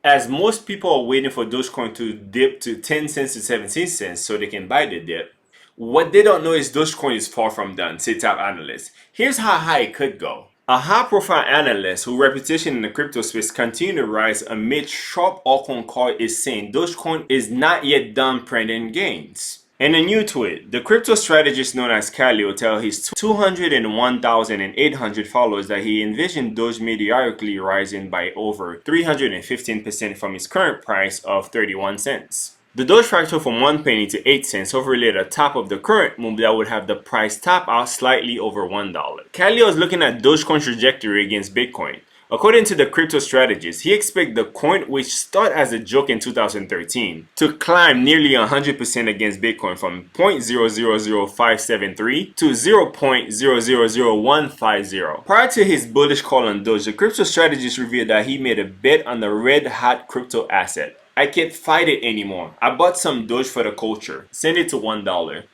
As most people are waiting for Dogecoin to dip to 10 cents to 17 cents so they can buy the dip, what they don't know is Dogecoin is far from done, say top analysts. Here's how high it could go. A high-profile analyst whose reputation in the crypto space continues to rise amid sharp altcoin call is saying Dogecoin is not yet done printing gains. In a new tweet, the crypto strategist known as Kaleo tells his 201,800 followers that he envisioned Doge meteorically rising by over 315% from its current price of 31 cents. The Doge fractal from 1 penny to 8 cents overlaid at the top of the current move that would have the price top out slightly over $1. Kaleo is looking at Dogecoin's trajectory against Bitcoin. According to the crypto strategist, he expects the coin, which started as a joke in 2013, to climb nearly 100% against Bitcoin from 0.000573 to 0.000150. Prior to his bullish call on Doge, the crypto strategist revealed that he made a bet on the red hot crypto asset. I can't fight it anymore. I bought some Doge for the culture. Send it to $1.